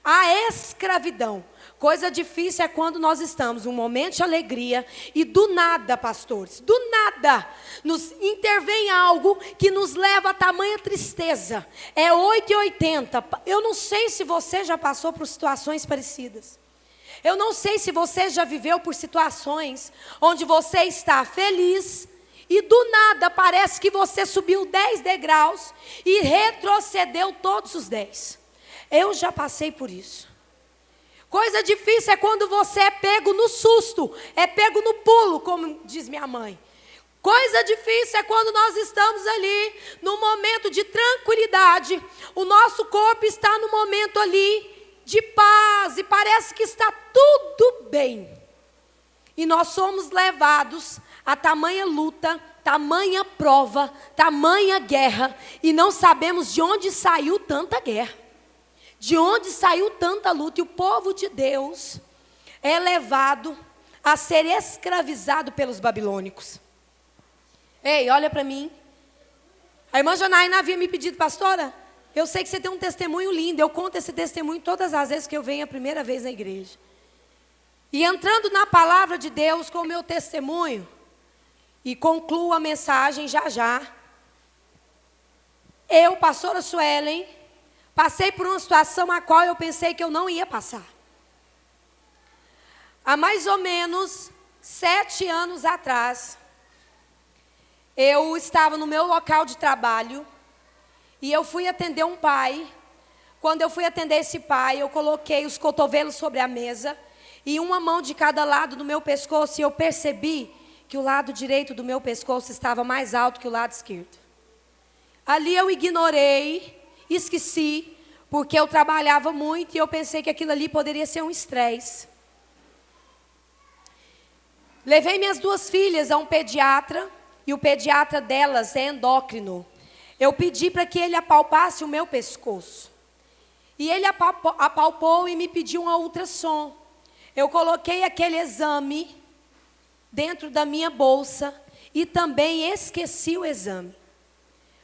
A escravidão. Coisa difícil é quando nós estamos num momento de alegria e do nada, pastores, do nada, nos intervém algo que nos leva a tamanha tristeza. É 8,80. Eu não sei se você já passou por situações parecidas. Eu não sei se você já viveu por situações onde você está feliz e do nada parece que você subiu 10 degraus e retrocedeu todos os 10. Eu já passei por isso. Coisa difícil é quando você é pego no susto, é pego no pulo, como diz minha mãe. Coisa difícil é quando nós estamos ali, no momento de tranquilidade, o nosso corpo está no momento ali de paz, e parece que está tudo bem. E nós somos levados a tamanha luta, tamanha prova, tamanha guerra, e não sabemos de onde saiu tanta guerra. De onde saiu tanta luta, e o povo de Deus é levado a ser escravizado pelos babilônicos. Ei, olha para mim. A irmã Janaína havia me pedido, pastora, eu sei que você tem um testemunho lindo, eu conto esse testemunho todas as vezes que eu venho a primeira vez na igreja. E entrando na palavra de Deus com o meu testemunho, e concluo a mensagem já já, eu, pastora Suelen, passei por uma situação a qual eu pensei que eu não ia passar. Há mais ou menos 7 anos atrás, eu estava no meu local de trabalho e eu fui atender um pai. Quando eu fui atender esse pai, eu coloquei os cotovelos sobre a mesa e uma mão de cada lado do meu pescoço, e eu percebi que o lado direito do meu pescoço estava mais alto que o lado esquerdo. Ali eu ignorei, esqueci, porque eu trabalhava muito e eu pensei que aquilo ali poderia ser um estresse. Levei minhas 2 filhas a um pediatra, e o pediatra delas é endócrino. Eu pedi para que ele apalpasse o meu pescoço. E ele apalpou e me pediu um ultrassom. Eu coloquei aquele exame dentro da minha bolsa e também esqueci o exame.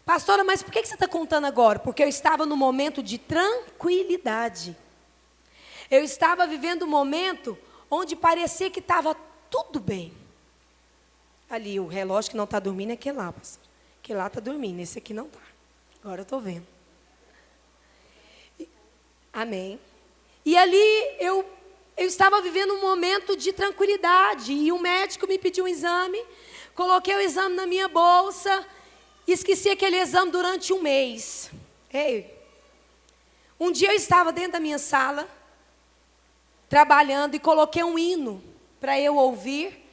Pastora, mas por que você está contando agora? Porque eu estava no momento de tranquilidade. Eu estava vivendo um momento onde parecia que estava tudo bem. Ali, o relógio que não está dormindo é aquele lá, pastor. Aquele lá está dormindo, esse aqui não está. Agora eu estou vendo. Amém. E ali eu estava vivendo um momento de tranquilidade. E o médico me pediu um exame. Coloquei o exame na minha bolsa. Esqueci aquele exame durante 1 mês. Ei, um dia eu estava dentro da minha sala, trabalhando, e coloquei um hino para eu ouvir.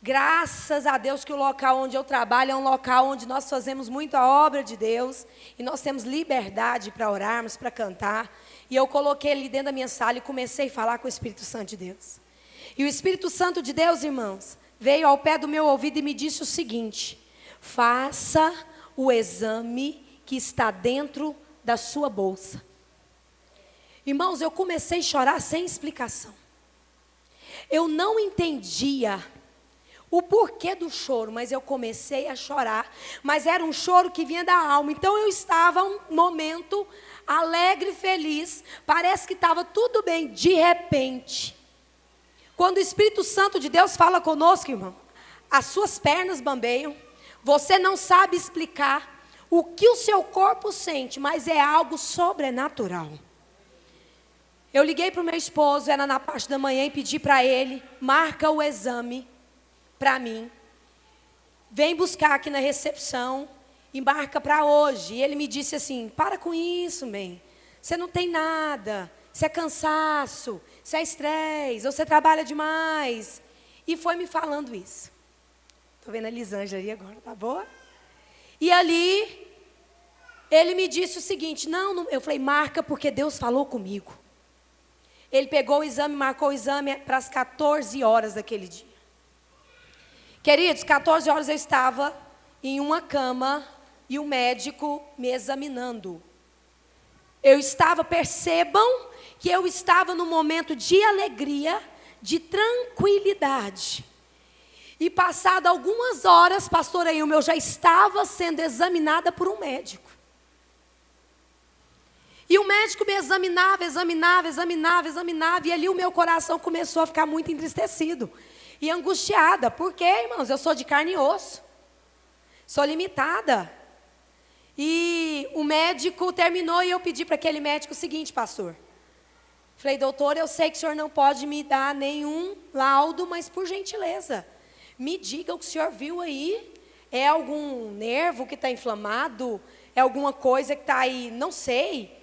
Graças a Deus que o local onde eu trabalho é um local onde nós fazemos muita obra de Deus, e nós temos liberdade para orarmos, para cantar. E eu coloquei ele dentro da minha sala e comecei a falar com o Espírito Santo de Deus. E o Espírito Santo de Deus, irmãos, veio ao pé do meu ouvido e me disse o seguinte: faça o exame que está dentro da sua bolsa. Irmãos, eu comecei a chorar sem explicação. Eu não entendia o porquê do choro, mas eu comecei a chorar. Mas era um choro que vinha da alma. Então eu estava um momento alegre, feliz. Parece que estava tudo bem. De repente, quando o Espírito Santo de Deus fala conosco, irmão, as suas pernas bambeiam. Você não sabe explicar o que o seu corpo sente, mas é algo sobrenatural. Eu liguei para o meu esposo, era na parte da manhã, e pedi para ele: marca o exame para mim. Vem buscar aqui na recepção e marca para hoje. E ele me disse assim: para com isso, bem. Você não tem nada. Isso é cansaço. Isso é estresse. Você trabalha demais. E foi me falando isso. Estou vendo a Lisângela ali agora, tá boa? E ali, ele me disse o seguinte: não, eu falei, marca porque Deus falou comigo. Ele pegou o exame, marcou o exame para as 14 horas daquele dia. Queridos, 14 horas eu estava em uma cama e o médico me examinando. Eu estava, percebam que eu estava num momento de alegria, de tranquilidade. E passado algumas horas, pastora Ilma, eu já estava sendo examinada por um médico. E o médico me examinava, e ali o meu coração começou a ficar muito entristecido e angustiada. Por quê, irmãos? Eu sou de carne e osso, sou limitada. E o médico terminou e eu pedi para aquele médico o seguinte, pastor. Falei, doutor, eu sei que o senhor não pode me dar nenhum laudo, mas por gentileza, me diga o que o senhor viu aí. É algum nervo que está inflamado? É alguma coisa que está aí? Não sei.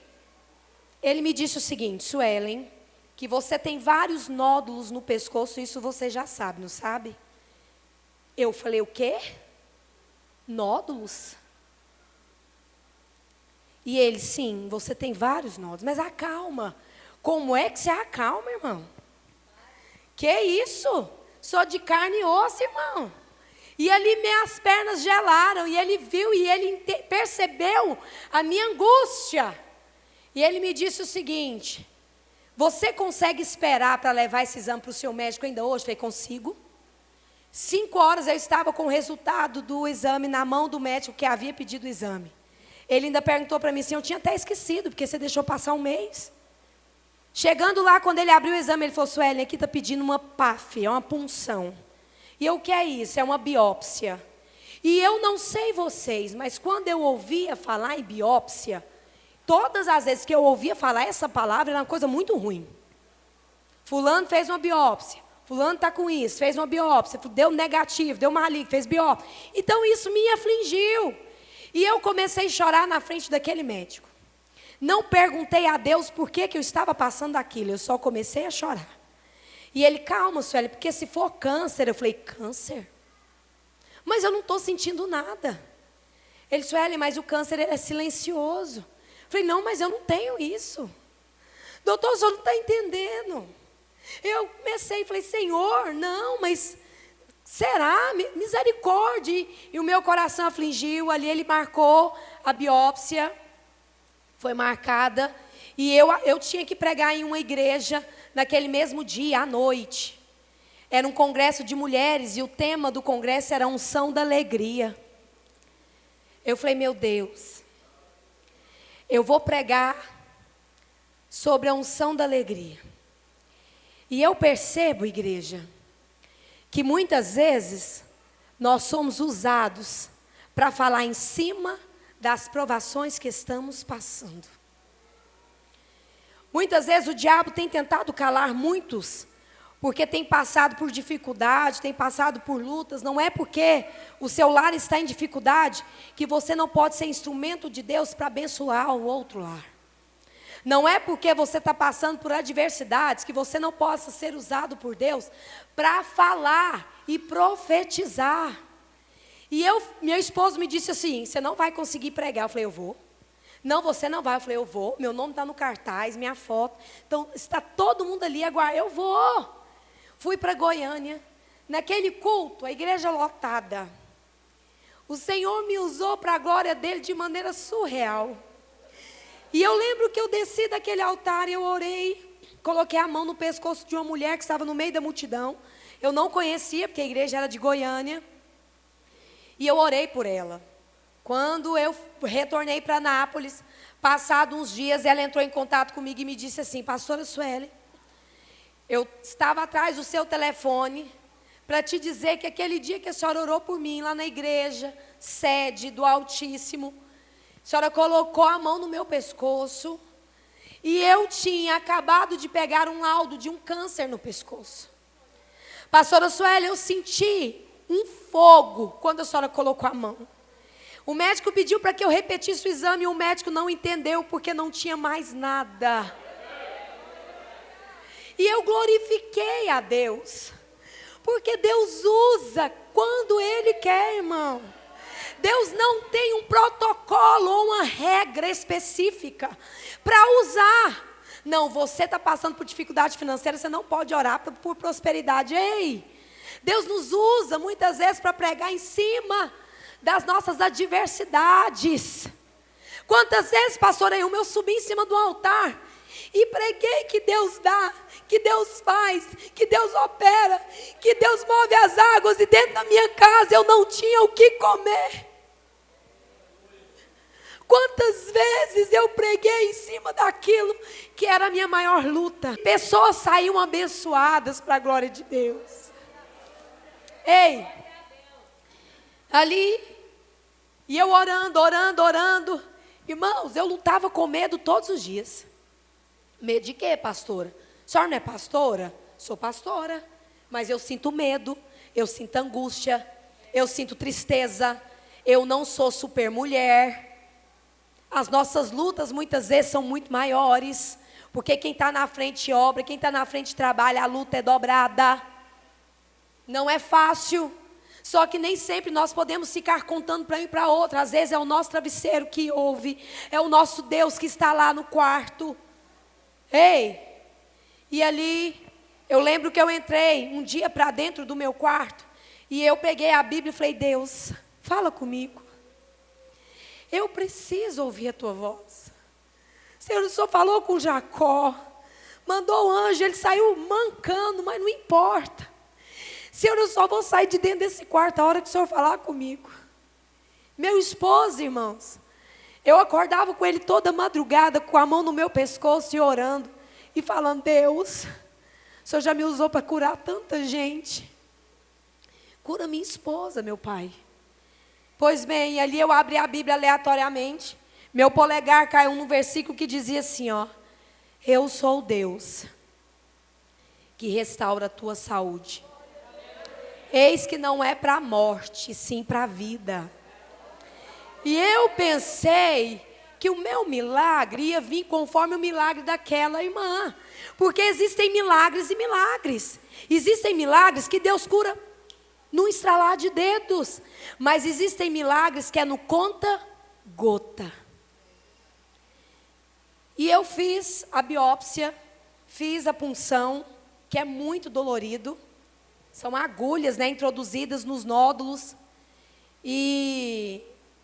Ele me disse o seguinte, Suelen, que você tem vários nódulos no pescoço, isso você já sabe, não sabe? Eu falei, o quê? Nódulos? E ele, sim, você tem vários nódulos, mas acalma. Como é que você acalma, irmão? Que isso? Sou de carne e osso, irmão. E ali minhas pernas gelaram, e ele viu, e ele percebeu a minha angústia. E ele me disse o seguinte, você consegue esperar para levar esse exame para o seu médico ainda hoje? Eu falei, consigo. 5 horas eu estava com o resultado do exame na mão do médico que havia pedido o exame. Ele ainda perguntou para mim assim, eu tinha até esquecido, porque você deixou passar um mês. Chegando lá, quando ele abriu o exame, ele falou, Suelen, aqui está pedindo uma PAF, é uma punção. E eu, o que é isso? É uma biópsia. E eu não sei vocês, mas quando eu ouvia falar em biópsia, todas as vezes que eu ouvia falar essa palavra, era uma coisa muito ruim. Fulano fez uma biópsia, fulano está com isso, fez uma biópsia, deu negativo, deu maligno, fez biópsia. Então isso me afligiu. E eu comecei a chorar na frente daquele médico. Não perguntei a Deus por que eu estava passando aquilo, eu só comecei a chorar. E ele, calma, Sueli, porque se for câncer, eu falei, câncer? Mas eu não estou sentindo nada. Ele, Sueli, mas o câncer ele é silencioso. Eu falei, não, mas eu não tenho isso. Doutor, o senhor não está entendendo. Eu comecei e falei, Senhor, não, mas será? Misericórdia. E o meu coração afligiu, ali ele marcou a biópsia. Foi marcada, e eu tinha que pregar em uma igreja naquele mesmo dia, à noite. Era um congresso de mulheres, e o tema do congresso era a unção da alegria. Eu falei, meu Deus, eu vou pregar sobre a unção da alegria. E eu percebo, igreja, que muitas vezes nós somos usados para falar em cima das provações que estamos passando. Muitas vezes o diabo tem tentado calar muitos, porque tem passado por dificuldade, tem passado por lutas. Não é porque o seu lar está em dificuldade que você não pode ser instrumento de Deus para abençoar o outro lar. Não é porque você está passando por adversidades que você não possa ser usado por Deus para falar e profetizar. E meu esposo me disse assim, você não vai conseguir pregar. Eu falei, eu vou. Não, você não vai. Eu falei, eu vou. Meu nome está no cartaz, minha foto. Então, está todo mundo ali aguardando. Eu vou. Fui para Goiânia. Naquele culto, a igreja lotada. O Senhor me usou para a glória dele de maneira surreal. E eu lembro que eu desci daquele altar e eu orei. Coloquei a mão no pescoço de uma mulher que estava no meio da multidão. Eu não conhecia, porque a igreja era de Goiânia. E eu orei por ela. Quando eu retornei para Anápolis, passados uns dias, ela entrou em contato comigo e me disse assim, pastora Sueli, eu estava atrás do seu telefone para te dizer que aquele dia que a senhora orou por mim, lá na igreja, sede do Altíssimo, a senhora colocou a mão no meu pescoço e eu tinha acabado de pegar um laudo de um câncer no pescoço. Pastora Sueli, eu senti um fogo quando a senhora colocou a mão. O médico pediu para que eu repetisse o exame e o médico não entendeu porque não tinha mais nada. E eu glorifiquei a Deus, porque Deus usa quando Ele quer, irmão. Deus não tem um protocolo ou uma regra específica para usar. Não, você está passando por dificuldade financeira, você não pode orar por prosperidade. Ei, Deus nos usa muitas vezes para pregar em cima das nossas adversidades. Quantas vezes, pastor, eu subi em cima do altar e preguei que Deus dá, que Deus faz, que Deus opera, que Deus move as águas, e dentro da minha casa eu não tinha o que comer. Quantas vezes eu preguei em cima daquilo que era a minha maior luta. Pessoas saíam abençoadas para a glória de Deus. Ei, ali, e eu orando. Irmãos, eu lutava com medo todos os dias. Medo de quê, pastora? A senhora não é pastora? Sou pastora, mas eu sinto medo, eu sinto angústia, eu sinto tristeza, eu não sou super mulher. As nossas lutas muitas vezes são muito maiores, porque quem está na frente obra, quem está na frente trabalha, a luta é dobrada. Não é fácil, só que nem sempre nós podemos ficar contando para um e para outro. Às vezes é o nosso travesseiro que ouve, é o nosso Deus que está lá no quarto. Ei, e ali, eu lembro que eu entrei um dia para dentro do meu quarto, e eu peguei a Bíblia e falei: Deus, fala comigo. Eu preciso ouvir a tua voz. Senhor, o Senhor falou com Jacó, mandou o anjo, ele saiu mancando, mas não importa. Senhor, eu só vou sair de dentro desse quarto a hora que o Senhor falar comigo. Meu esposo, irmãos, eu acordava com ele toda madrugada, com a mão no meu pescoço e orando, e falando: Deus, o Senhor já me usou para curar tanta gente. Cura minha esposa, meu Pai. Pois bem, ali eu abri a Bíblia aleatoriamente. Meu polegar caiu num versículo que dizia assim, ó: eu sou Deus que restaura a tua saúde. Eis que não é para a morte, sim para a vida. E eu pensei que o meu milagre ia vir conforme o milagre daquela irmã. Porque existem milagres e milagres. Existem milagres que Deus cura num estralar de dedos. Mas existem milagres que é no conta-gota. E eu fiz a biópsia, fiz a punção, que é muito dolorido. São agulhas, né, introduzidas nos nódulos. E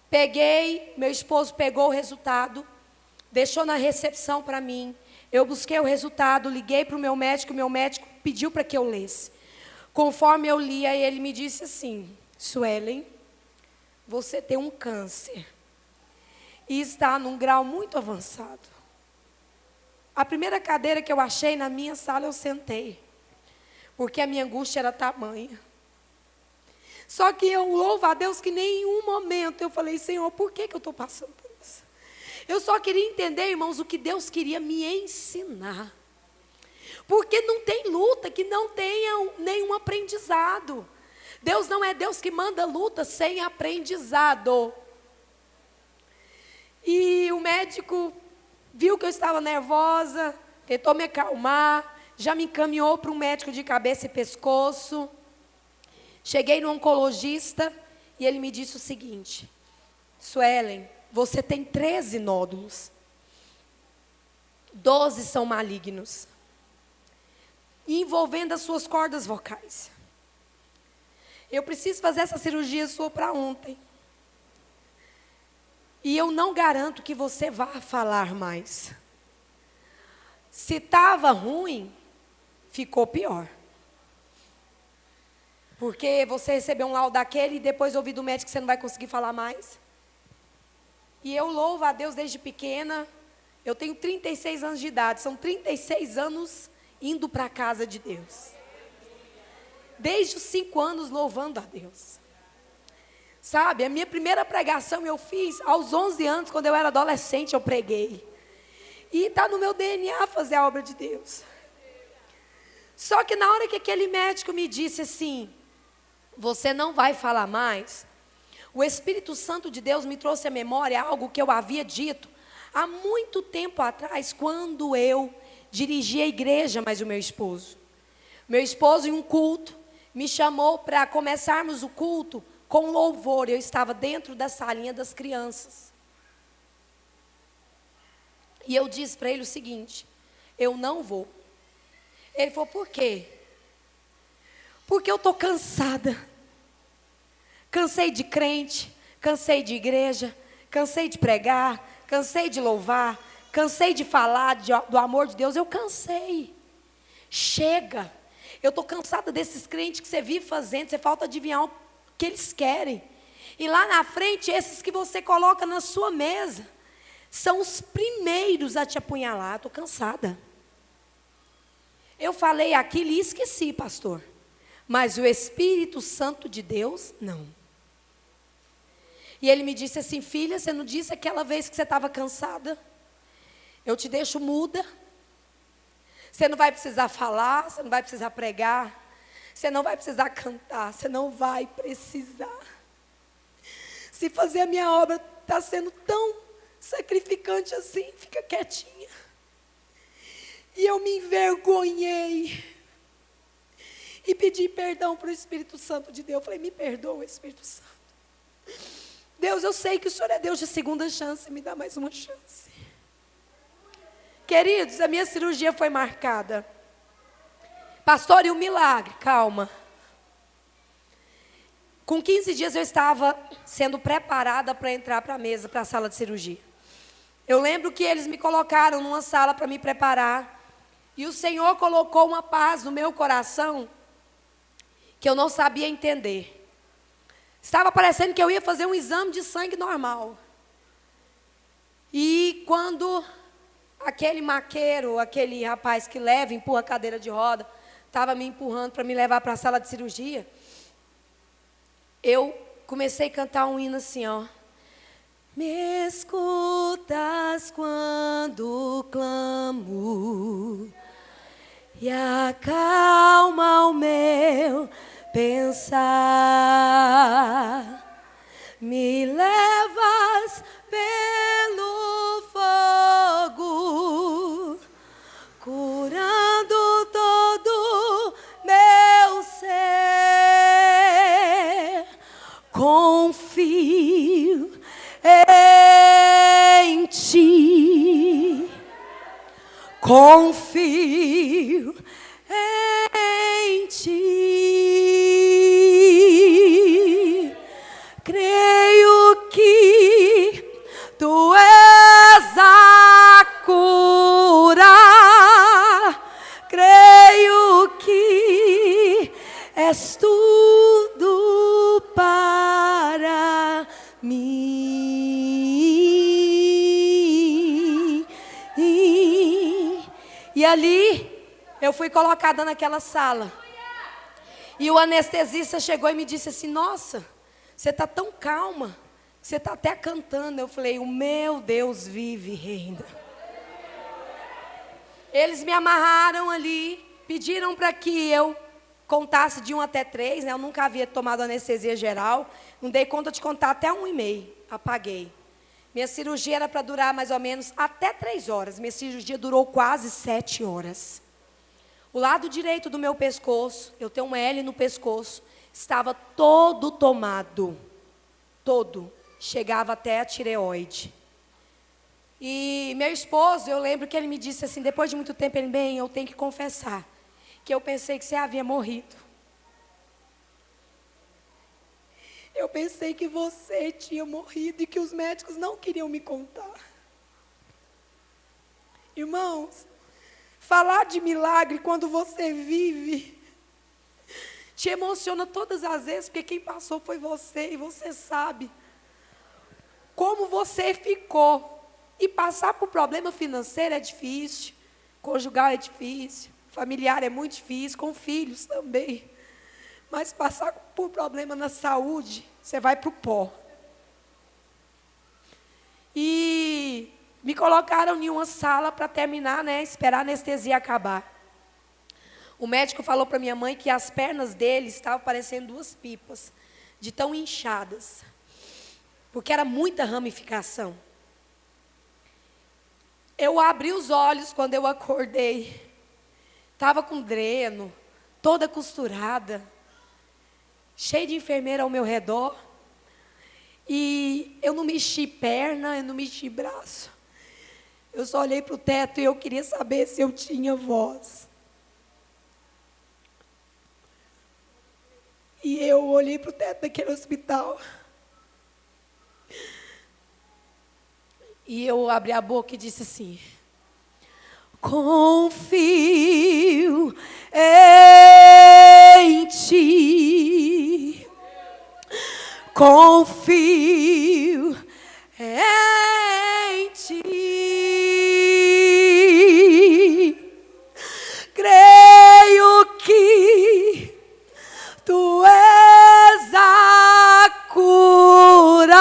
peguei, meu esposo pegou o resultado, deixou na recepção para mim. Eu busquei o resultado, liguei para o meu médico pediu para que eu lesse. Conforme eu lia, ele me disse assim: Suelen, você tem um câncer e está num grau muito avançado. A primeira cadeira que eu achei na minha sala, eu sentei, porque a minha angústia era tamanha. Só que eu louvo a Deus que em nenhum momento eu falei: Senhor, por que eu estou passando por isso? Eu só queria entender, irmãos, o que Deus queria me ensinar. Porque não tem luta que não tenha nenhum aprendizado. Deus não é Deus que manda luta sem aprendizado. E o médico viu que eu estava nervosa, tentou me acalmar, já me encaminhou para um médico de cabeça e pescoço. Cheguei no oncologista e ele me disse o seguinte: Suelen, você tem 13 nódulos. 12 são malignos, envolvendo as suas cordas vocais. Eu preciso fazer essa cirurgia sua para ontem. E eu não garanto que você vá falar mais. Se estava ruim, ficou pior. Porque você recebeu um laudo daquele e depois ouvi do médico que você não vai conseguir falar mais. E eu louvo a Deus desde pequena. Eu tenho 36 anos de idade. São 36 anos indo para a casa de Deus. Desde os 5 anos louvando a Deus. Sabe, a minha primeira pregação eu fiz aos 11 anos, quando eu era adolescente, eu preguei. E está no meu DNA fazer a obra de Deus. Só que na hora que aquele médico me disse assim: você não vai falar mais, o Espírito Santo de Deus me trouxe à memória algo que eu havia dito há muito tempo atrás, quando eu dirigia a igreja, mas o meu esposo. Meu esposo, em um culto, me chamou para começarmos o culto com louvor. Eu estava dentro da salinha das crianças. E eu disse para ele o seguinte: eu não vou. Ele falou: por quê? Porque eu estou cansada. Cansei de crente, cansei de igreja, cansei de pregar, cansei de louvar, cansei de falar do amor de Deus. Eu cansei. Chega. Eu estou cansada desses crentes que você vive fazendo, você falta adivinhar o que eles querem. E lá na frente, esses que você coloca na sua mesa, são os primeiros a te apunhalar. Estou cansada. Eu falei aquilo e esqueci, pastor. Mas o Espírito Santo de Deus, não. E ele me disse assim: filha, você não disse aquela vez que você estava cansada? Eu te deixo muda. Você não vai precisar falar, você não vai precisar pregar, você não vai precisar cantar, você não vai precisar. Se fazer a minha obra está sendo tão sacrificante assim, fica quietinha. E eu me envergonhei e pedi perdão para o Espírito Santo de Deus. Eu falei: me perdoa, Espírito Santo. Deus, eu sei que o Senhor é Deus de segunda chance, me dá mais uma chance. Queridos, a minha cirurgia foi marcada. Pastor, e o milagre? Calma. Com 15 dias eu estava sendo preparada para entrar para a mesa, para a sala de cirurgia. Eu lembro que eles me colocaram numa sala para me preparar. E o Senhor colocou uma paz no meu coração que eu não sabia entender. Estava parecendo que eu ia fazer um exame de sangue normal. E quando aquele maqueiro, aquele rapaz que leva, empurra a cadeira de roda, estava me empurrando para me levar para a sala de cirurgia, eu comecei a cantar um hino assim, ó. Me escutas quando clamo e acalma o meu pensar. Me levas pelo fogo, curando todo meu ser. Confio em ti, confio em ti. Creio que tu és a cura, creio que és tudo para mim. E ali eu fui colocada naquela sala. E o anestesista chegou e me disse assim: nossa, você está tão calma, você está até cantando. Eu falei: o meu Deus vive e reina. Eles me amarraram ali, pediram para que eu contasse de 1 até 3, né? Eu nunca havia tomado anestesia geral, não dei conta de contar até 1,5, apaguei. Minha cirurgia era para durar mais ou menos até 3 horas, minha cirurgia durou quase 7 horas. O lado direito do meu pescoço, eu tenho um L no pescoço, estava todo tomado, todo, chegava até a tireoide. E meu esposo, eu lembro que ele me disse assim, depois de muito tempo, ele: bem, eu tenho que confessar, que eu pensei que você havia morrido. Eu pensei que você tinha morrido e que os médicos não queriam me contar. Irmãos, falar de milagre quando você vive te emociona todas as vezes, porque quem passou foi você e você sabe como você ficou. E passar por problema financeiro é difícil, conjugal é difícil, familiar é muito difícil, com filhos também. Mas passar por problema na saúde, você vai para o pó. E me colocaram em uma sala para terminar, né, esperar a anestesia acabar. O médico falou para minha mãe que as pernas dele estavam parecendo 2 pipas, de tão inchadas, porque era muita ramificação. Eu abri os olhos quando eu acordei, estava com dreno, toda costurada, cheio de enfermeira ao meu redor, e eu não mexi perna, eu não mexi braço. Eu só olhei para o teto e eu queria saber se eu tinha voz. E eu olhei para o teto daquele hospital. E eu abri a boca e disse assim: confio em ti, confio em ti. Creio que tu és a cura.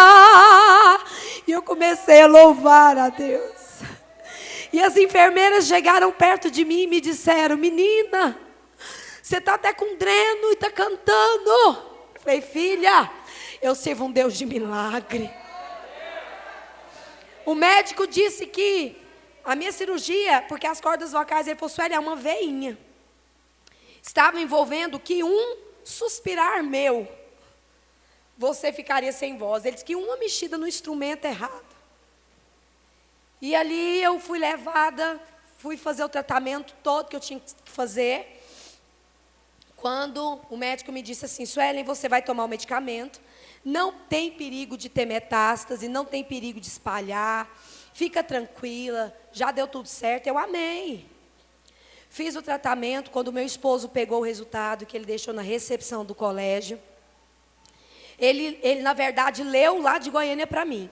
E eu comecei a louvar a Deus. E as enfermeiras chegaram perto de mim e me disseram: menina, você está até com dreno e está cantando. Eu falei: filha, eu sirvo um Deus de milagre. O médico disse que a minha cirurgia, porque as cordas vocais, ele falou: Sueli, é uma veinha. Estava envolvendo que um suspirar meu, você ficaria sem voz. Ele disse que uma mexida no instrumento errado. E ali eu fui levada, fui fazer o tratamento todo que eu tinha que fazer. Quando o médico me disse assim: Sueli, você vai tomar o medicamento, não tem perigo de ter metástase, não tem perigo de espalhar, fica tranquila, já deu tudo certo. Eu amei. Fiz o tratamento. Quando o meu esposo pegou o resultado, que ele deixou na recepção do colégio, ele na verdade leu lá de Goiânia para mim.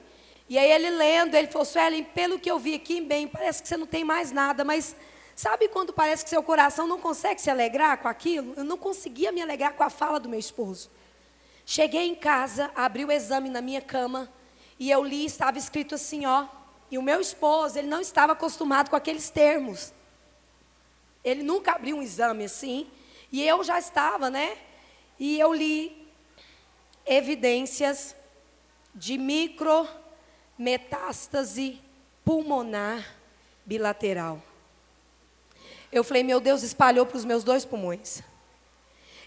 E aí ele lendo, ele falou: Sueli, pelo que eu vi aqui, bem, parece que você não tem mais nada, mas sabe quando parece que seu coração não consegue se alegrar com aquilo? Eu não conseguia me alegrar com a fala do meu esposo. Cheguei em casa, abri o exame na minha cama, e eu li, estava escrito assim, ó. E o meu esposo, ele não estava acostumado com aqueles termos. Ele nunca abriu um exame assim, e eu já estava, né? E eu li: evidências de micrometástase pulmonar bilateral. Eu falei: meu Deus, espalhou para os meus 2 pulmões.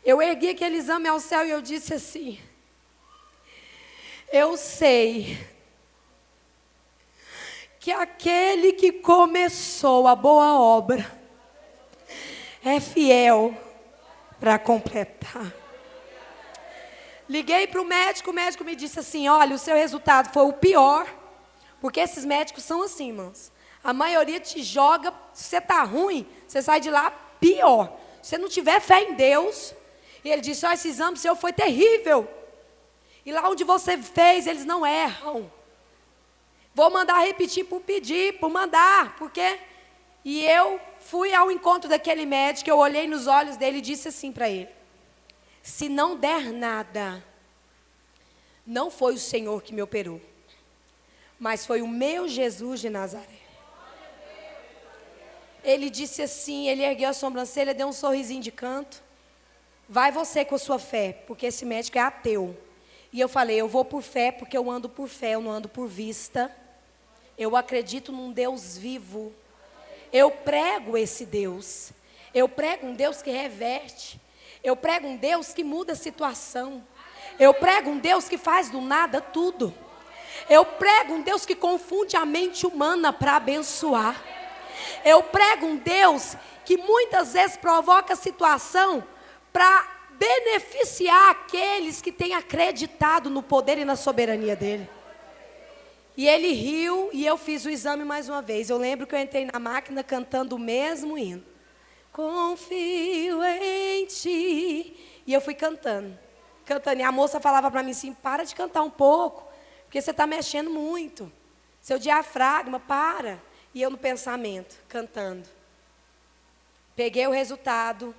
Eu ergui aquele exame ao céu e eu disse assim: eu sei que aquele que começou a boa obra é fiel para completar. Liguei para o médico me disse assim: olha, o seu resultado foi o pior, porque esses médicos são assim, irmãos. A maioria te joga, se você está ruim, você sai de lá pior. Se você não tiver fé em Deus. E ele disse: esse exame seu foi terrível. E lá onde você fez, eles não erram. Vou mandar repetir por pedir, por mandar, porque... E eu fui ao encontro daquele médico, eu olhei nos olhos dele e disse assim para ele: se não der nada, não foi o Senhor que me operou, mas foi o meu Jesus de Nazaré. Ele disse assim, ele ergueu a sobrancelha, deu um sorrisinho de canto: vai você com a sua fé, porque esse médico é ateu. E eu falei: eu vou por fé, porque eu ando por fé, eu não ando por vista. Eu acredito num Deus vivo. Eu prego esse Deus. Eu prego um Deus que reverte. Eu prego um Deus que muda a situação. Eu prego um Deus que faz do nada tudo. Eu prego um Deus que confunde a mente humana para abençoar. Eu prego um Deus que muitas vezes provoca situação para beneficiar aqueles que têm acreditado no poder e na soberania dele. E ele riu e eu fiz o exame mais uma vez. Eu lembro que eu entrei na máquina cantando o mesmo hino: confio em ti. E eu fui cantando. E a moça falava para mim assim: para de cantar um pouco, porque você está mexendo muito. Seu diafragma, para. E eu no pensamento, cantando. Peguei o resultado,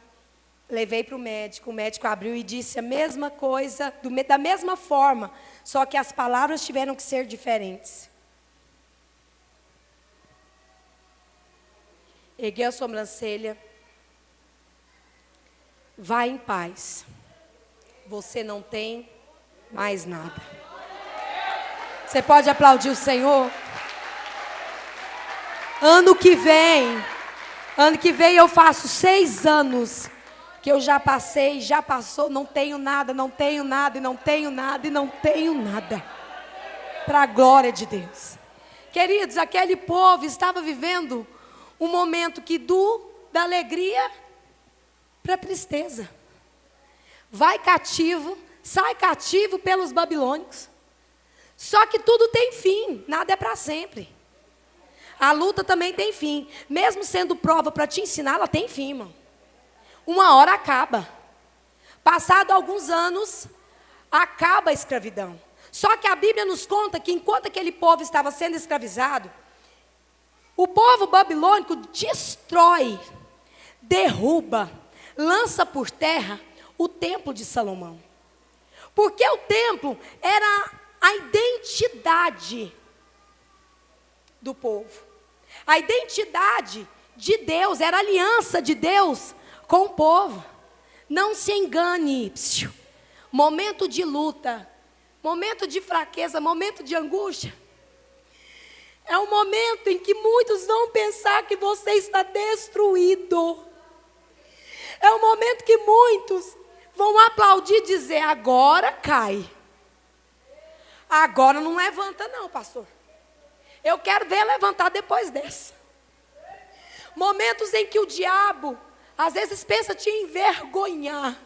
levei para o médico abriu e disse a mesma coisa, da mesma forma, só que as palavras tiveram que ser diferentes. Erguei a sobrancelha: vai em paz, você não tem mais nada. Você pode aplaudir o Senhor? Ano que vem eu faço 6 anos que eu já passei, já passou, não tenho nada, não tenho nada, e não tenho nada, e não tenho nada. Para a glória de Deus. Queridos, aquele povo estava vivendo um momento que da alegria para a tristeza. Vai cativo, sai cativo pelos babilônicos. Só que tudo tem fim, nada é para sempre. A luta também tem fim. Mesmo sendo prova para te ensinar, ela tem fim, irmão. Uma hora acaba. Passado alguns anos, acaba a escravidão. Só que a Bíblia nos conta que enquanto aquele povo estava sendo escravizado, o povo babilônico destrói, derruba, lança por terra o templo de Salomão. Porque o templo era a identidade do povo. A identidade de Deus, era a aliança de Deus com o povo. Não se engane, momento de luta, momento de fraqueza, momento de angústia, é um momento em que muitos vão pensar que você está destruído. É um momento que muitos vão aplaudir e dizer: agora cai. Agora não levanta não, pastor. Eu quero ver levantar depois dessa. Momentos em que o diabo, às vezes, pensa te envergonhar.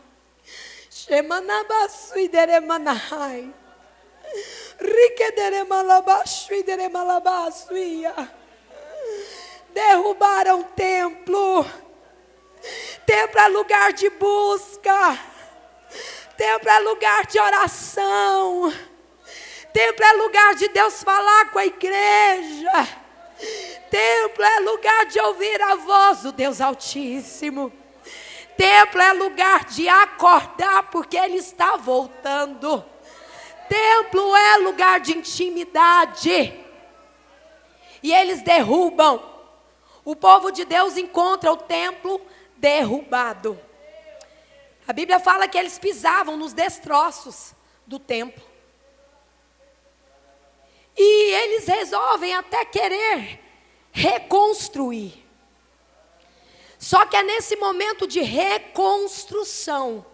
Derrubaram o templo. Templo é lugar de busca. Templo é lugar de oração. Templo é lugar de Deus falar com a igreja. Templo é lugar de ouvir a voz do Deus Altíssimo. Templo é lugar de acordar porque Ele está voltando. Templo é lugar de intimidade. E eles derrubam. O povo de Deus encontra o templo derrubado. A Bíblia fala que eles pisavam nos destroços do templo. E eles resolvem até querer reconstruir. Só que é nesse momento de reconstrução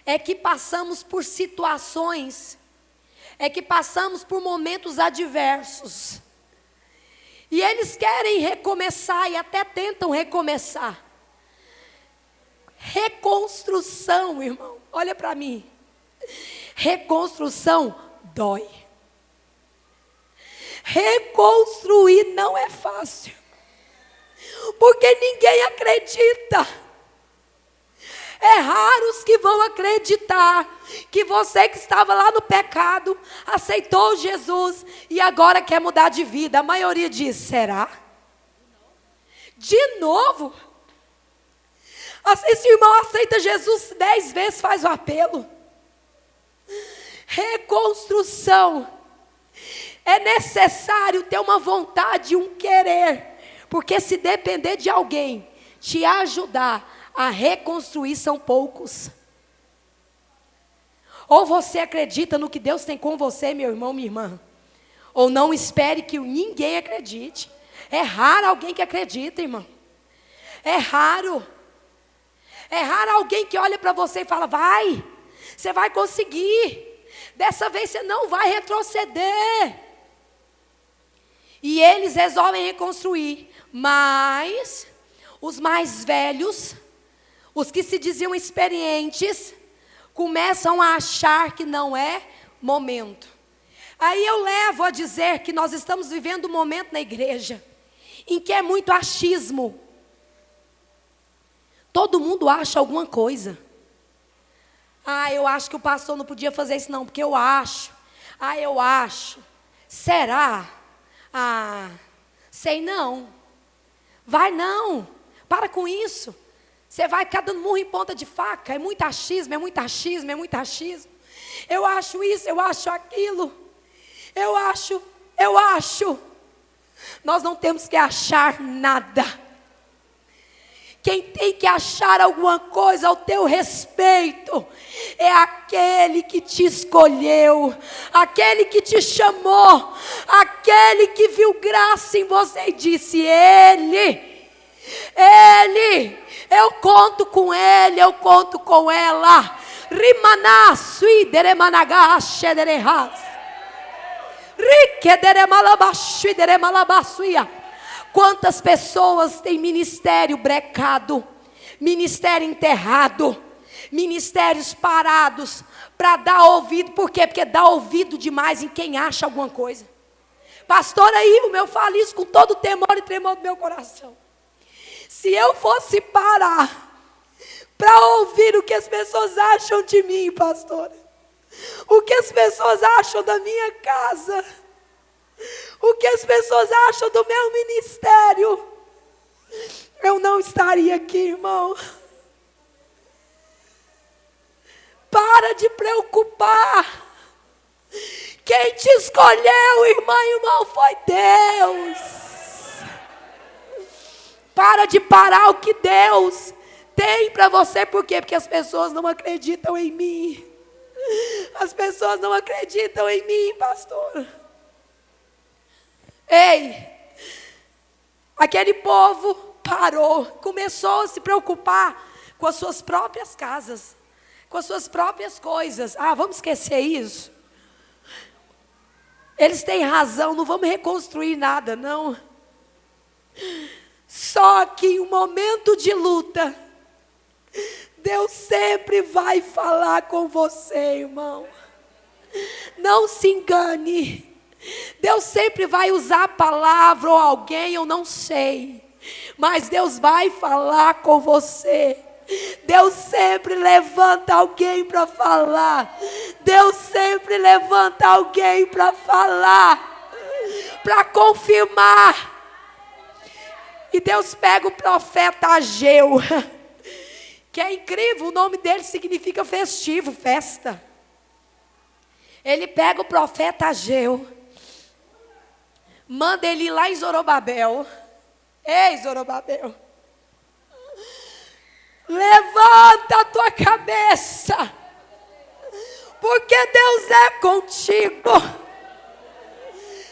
é que passamos por situações, é que passamos por momentos adversos. E eles querem recomeçar e até tentam recomeçar. Reconstrução, irmão, olha para mim. Reconstrução dói. Reconstruir não é fácil. Porque ninguém acredita. É raros que vão acreditar que você que estava lá no pecado, aceitou Jesus e agora quer mudar de vida. A maioria diz: será? De novo? Esse irmão aceita Jesus 10 vezes, faz o apelo. Reconstrução. É necessário ter uma vontade, um querer. Porque se depender de alguém te ajudar a reconstruir, são poucos. Ou você acredita no que Deus tem com você, meu irmão, minha irmã, ou não espere que ninguém acredite. É raro alguém que acredita, irmão. É raro. É raro alguém que olha para você e fala: vai, você vai conseguir. Dessa vez você não vai retroceder. E eles resolvem reconstruir. Mas os mais velhos, os que se diziam experientes, começam a achar que não é momento. Aí eu levo a dizer que nós estamos vivendo um momento na igreja em que é muito achismo. Todo mundo acha alguma coisa. Eu acho que o pastor não podia fazer isso não, porque eu acho. Eu acho. Será? Sei não. Vai não. Para com isso. Você vai ficar dando murro em ponta de faca. É muito achismo, é muito achismo, é muito achismo. Eu acho isso, eu acho aquilo. Eu acho. Nós não temos que achar nada. Quem tem que achar alguma coisa ao teu respeito é aquele que te escolheu, aquele que te chamou, aquele que viu graça em você e disse: Ele, eu conto com ele, eu conto com ela. Rimaná, sui, deremanagá, xederehás. Riquederemalabaxui, deremalabasuia. Quantas pessoas têm ministério brecado, ministério enterrado, ministérios parados, para dar ouvido. Por quê? Porque dá ouvido demais em quem acha alguma coisa. Pastor, aí eu falo isso com todo temor e tremor do meu coração. Se eu fosse parar para ouvir o que as pessoas acham de mim, pastora, O que as pessoas acham da minha casa? O que as pessoas acham do meu ministério? Eu não estaria aqui, irmão. Para de preocupar. Quem te escolheu, irmã e irmão, foi Deus. Para de parar o que Deus tem para você. Por quê? Porque as pessoas não acreditam em mim. As pessoas não acreditam em mim, pastor. Ei, aquele povo parou, começou a se preocupar com as suas próprias casas, com as suas próprias coisas. Vamos esquecer isso? Eles têm razão, não vamos reconstruir nada, não. Só que em um momento de luta, Deus sempre vai falar com você, irmão. Não se engane. Deus sempre vai usar a palavra ou alguém, eu não sei. Mas Deus vai falar com você. Deus sempre levanta alguém para falar. Deus sempre levanta alguém para falar, para confirmar. E Deus pega o profeta Ageu, que é incrível, o nome dele significa festivo, festa. Ele pega o profeta Ageu, manda ele ir lá em Zorobabel. Ei, Zorobabel, levanta a tua cabeça, porque Deus é contigo.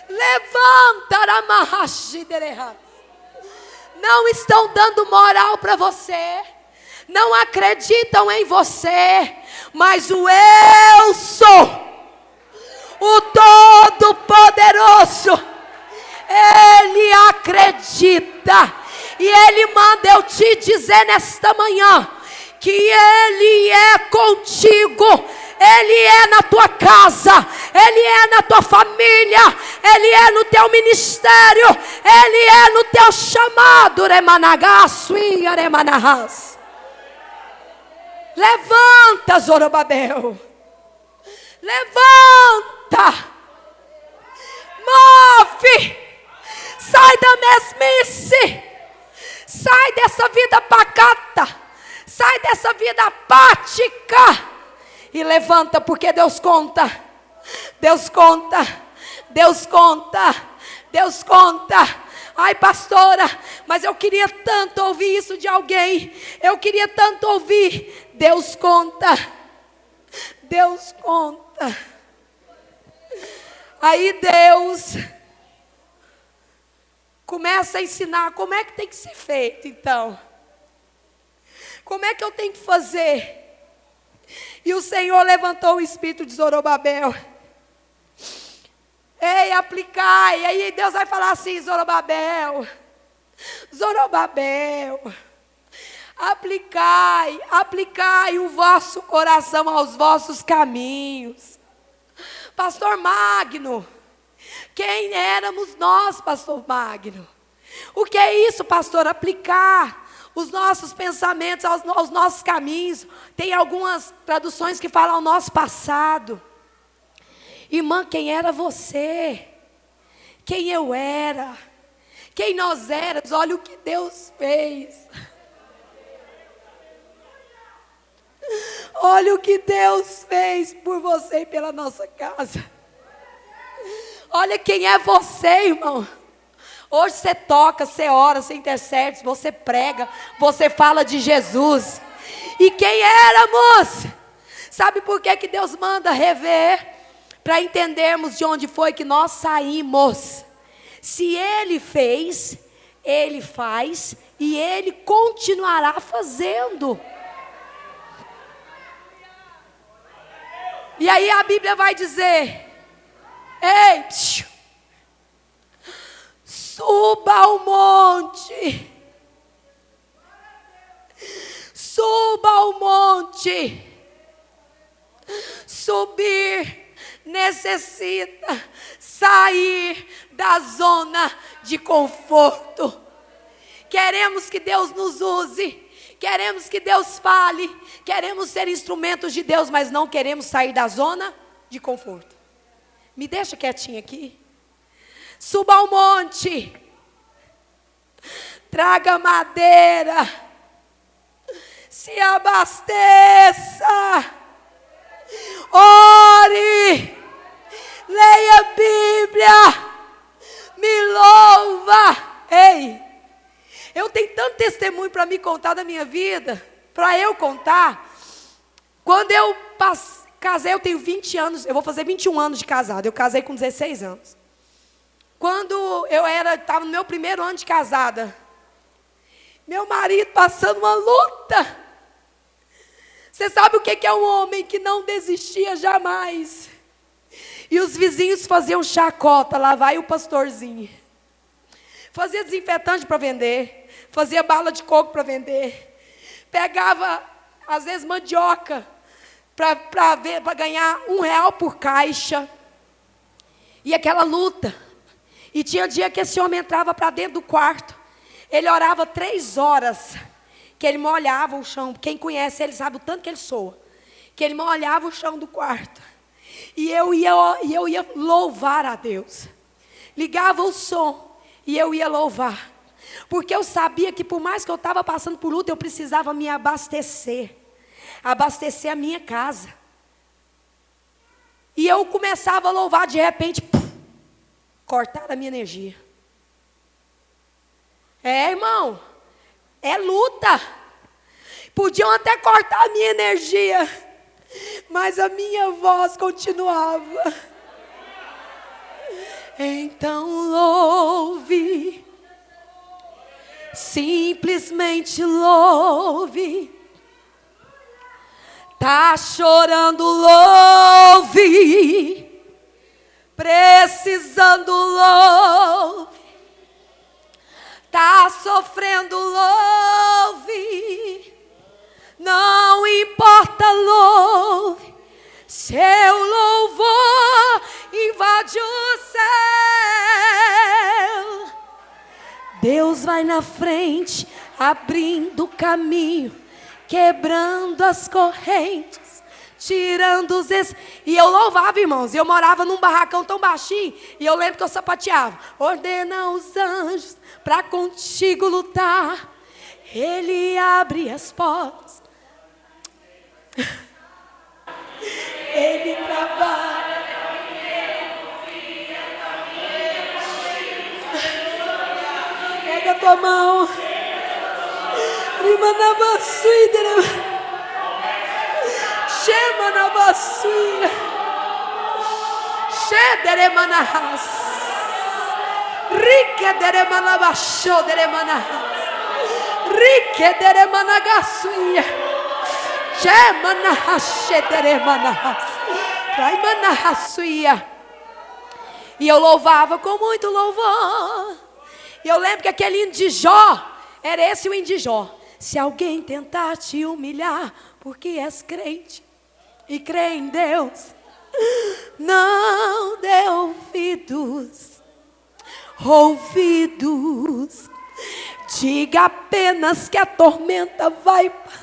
Levanta, Ramahashi-dereha. Não estão dando moral para você, não acreditam em você, mas o eu sou, o Todo-Poderoso, Ele acredita. E Ele manda eu te dizer nesta manhã, que Ele é contigo, Ele é na tua casa, Ele é na tua família, Ele é no teu ministério, Ele é no teu chamado. Levanta, Zorobabel, levanta, move, sai da mesmice, sai dessa vida pacata, sai dessa vida apática e levanta, porque Deus conta, Deus conta, Deus conta, Deus conta. Ai, pastora, mas eu queria tanto ouvir isso de alguém, eu queria tanto ouvir. Deus conta, Deus conta. Aí Deus começa a ensinar como é que tem que ser feito, então. Como é que eu tenho que fazer? E o Senhor levantou o espírito de Zorobabel. Ei, aplicai. E aí Deus vai falar assim: Zorobabel, Zorobabel, aplicai, aplicai o vosso coração aos vossos caminhos. Pastor Magno, quem éramos nós, pastor Magno? O que é isso, pastor? Aplicar os nossos pensamentos aos nossos caminhos. Tem algumas traduções que falam ao nosso passado. Irmã, quem era você? Quem eu era? Quem nós éramos? Olha o que Deus fez. Olha o que Deus fez por você e pela nossa casa. Olha quem é você, irmão. Hoje você toca, você ora, você intercede, você prega, você fala de Jesus. E quem éramos? Sabe por que Deus manda rever? Para entendermos de onde foi que nós saímos. Se Ele fez, Ele faz e Ele continuará fazendo. E aí a Bíblia vai dizer: ei, suba ao monte, suba ao monte. Subir necessita sair da zona de conforto. Queremos que Deus nos use, queremos que Deus fale, queremos ser instrumentos de Deus, mas não queremos sair da zona de conforto. Me deixa quietinho aqui. Suba ao monte. Traga madeira. Se abasteça. Ore. Leia a Bíblia. Me louva. Ei, eu tenho tanto testemunho para me contar da minha vida, para eu contar. Quando eu casei, eu tenho 20 anos, eu vou fazer 21 anos de casado. Eu casei com 16 anos. Quando eu estava no meu primeiro ano de casada, meu marido passando uma luta. Você sabe o que é um homem que não desistia jamais? E os vizinhos faziam chacota, lá vai o pastorzinho. Fazia desinfetante para vender, fazia bala de coco para vender, pegava, às vezes, mandioca para ganhar R$1 por caixa. E aquela luta. E tinha dia que esse homem entrava para dentro do quarto, ele orava 3 horas, que ele molhava o chão. Quem conhece ele sabe o tanto que ele soa, que ele molhava o chão do quarto. E eu ia louvar a Deus. Ligava o som e eu ia louvar. Porque eu sabia que por mais que eu estava passando por luta, eu precisava me abastecer. Abastecer a minha casa. E eu começava a louvar, de repente, cortaram a minha energia. Irmão, é luta. Podiam até cortar a minha energia, mas a minha voz continuava. Então louve, simplesmente louve. Tá chorando, louve. Precisando, louve. Tá sofrendo, louve. Não importa, louve. Seu louvor invade o céu. Deus vai na frente, abrindo o caminho, quebrando as correntes, tirando os... E eu louvava, irmãos. Eu morava num barracão tão baixinho, e eu lembro que eu sapateava. Ordena os anjos para contigo lutar. Ele abre as portas. Ele trabalha. Pega a tua mão. Rima na bassuíra. Chama na bassuíra. Chedere manahas. Rique dere manabasho dere manahas. Rique dere managassuia. Chama na chedere manahas. Trai manahassuia. E eu louvava com muito louvor. E eu lembro que aquele hino de Jó, era esse o hino de Jó. Se alguém tentar te humilhar, porque és crente e crê em Deus, não dê ouvidos. Diga apenas que a tormenta vai passar.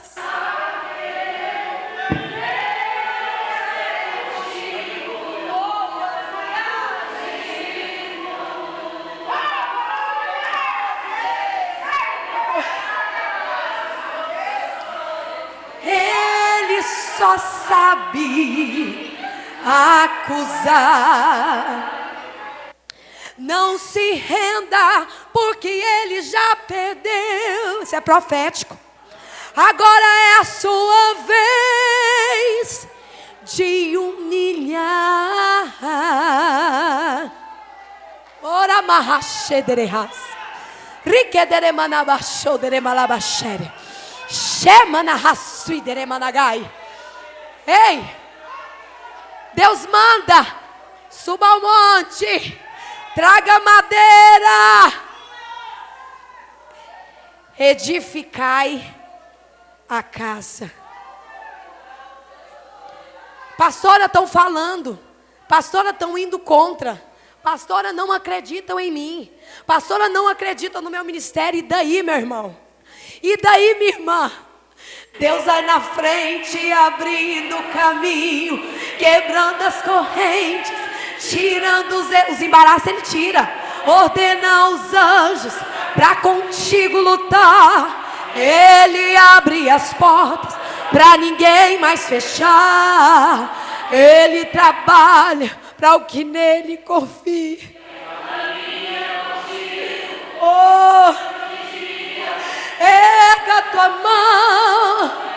Ele só sabe acusar. Não se renda, porque ele já perdeu. Isso é profético. Agora é a sua vez de humilhar. Ora mahashederehas. Rikedere manabashodere malabashere. Shemana hasuidere managai. Ei, Deus manda, suba ao monte, traga madeira, edificai a casa. Pastora, estão falando, pastora, estão indo contra, pastora, não acreditam em mim, pastora, não acreditam no meu ministério. E daí, meu irmão? E daí, minha irmã? Deus vai na frente, abrindo o caminho, quebrando as correntes, tirando os embaraços, Ele tira. Ordena os anjos para contigo lutar. Ele abre as portas para ninguém mais fechar. Ele trabalha para o que nele confia. Oh, erga a tua mão.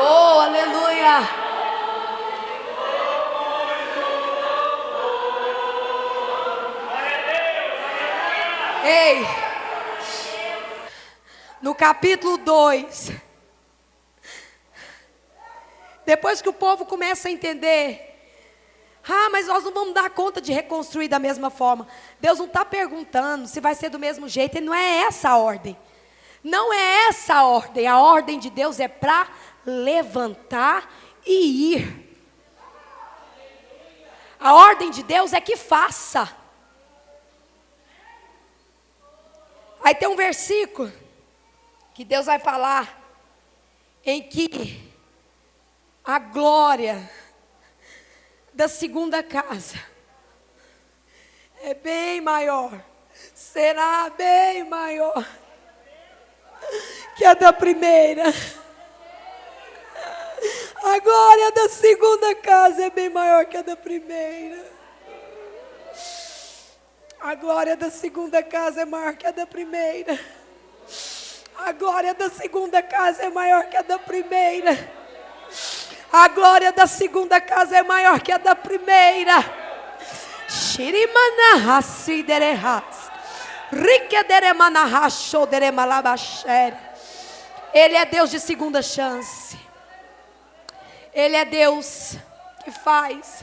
Oh, aleluia. Ei, no capítulo 2, depois que o povo começa a entender, mas nós não vamos dar conta de reconstruir da mesma forma. Deus não está perguntando se vai ser do mesmo jeito. Não é essa a ordem. Não é essa a ordem. A ordem de Deus é para levantar e ir. A ordem de Deus é que faça. Aí tem um versículo que Deus vai falar em que a glória da segunda casa é bem maior, será bem maior que a da primeira. A glória da segunda casa é bem maior que a da primeira. A glória da segunda casa é maior que a da primeira. A glória da segunda casa é maior que a da primeira. A glória da segunda casa é maior que a da primeira. Ele é Deus de segunda chance. Ele é Deus que faz.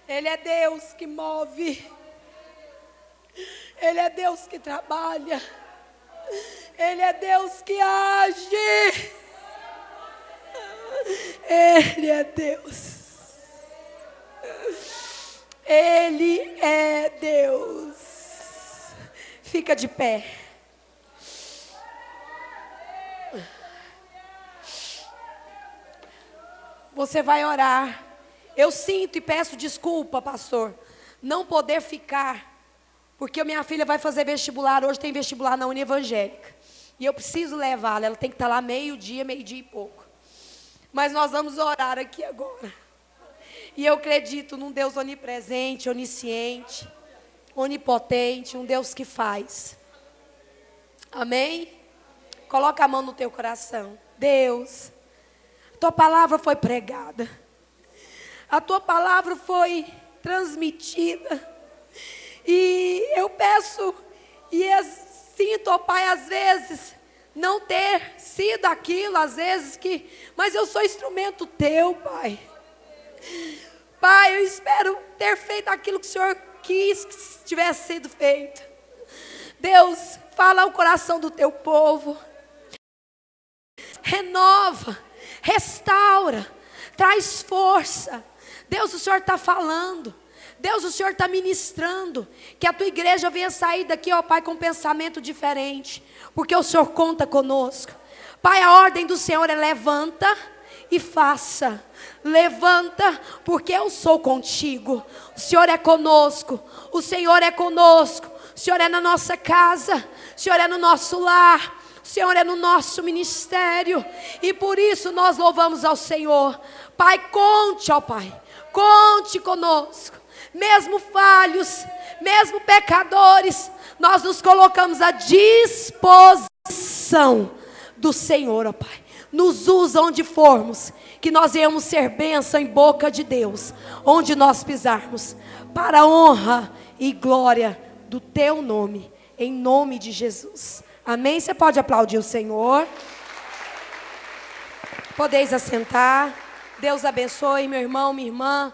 Ele é Deus que move. Ele é Deus que trabalha. Ele é Deus que age. Ele é Deus. Ele é Deus. Fica de pé. Você vai orar. Eu sinto e peço desculpa, pastor, não poder ficar, porque a minha filha vai fazer vestibular. Hoje tem vestibular na Univangélica. E eu preciso levá-la. Ela tem que estar lá meio-dia e pouco. Mas nós vamos orar aqui agora. E eu acredito num Deus onipresente, onisciente, onipotente, um Deus que faz. Amém? Coloca a mão no teu coração. Deus, a tua palavra foi pregada. A tua palavra foi transmitida. E eu peço, e sinto, ó Pai, às vezes não ter sido aquilo, às vezes mas eu sou instrumento teu, Pai. Pai, eu espero ter feito aquilo que o Senhor quis que tivesse sido feito. Deus, fala ao coração do teu povo. Renova, restaura, traz força. Deus, o Senhor está falando. Deus, o Senhor está ministrando. Que a tua igreja venha sair daqui, ó Pai, com um pensamento diferente. Porque o Senhor conta conosco. Pai, a ordem do Senhor é levanta e faça. Levanta, porque eu sou contigo. O Senhor é conosco. O Senhor é conosco. O Senhor é na nossa casa. O Senhor é no nosso lar. O Senhor é no nosso ministério. E por isso nós louvamos ao Senhor. Pai, conte, ó Pai. Conte conosco. Mesmo falhos, mesmo pecadores, nós nos colocamos à disposição do Senhor, ó Pai. Nos usa onde formos, que nós venhamos ser bênção em boca de Deus, onde nós pisarmos, para a honra e glória do teu nome, em nome de Jesus. Amém? Você pode aplaudir o Senhor. Podeis assentar. Deus abençoe, meu irmão, minha irmã.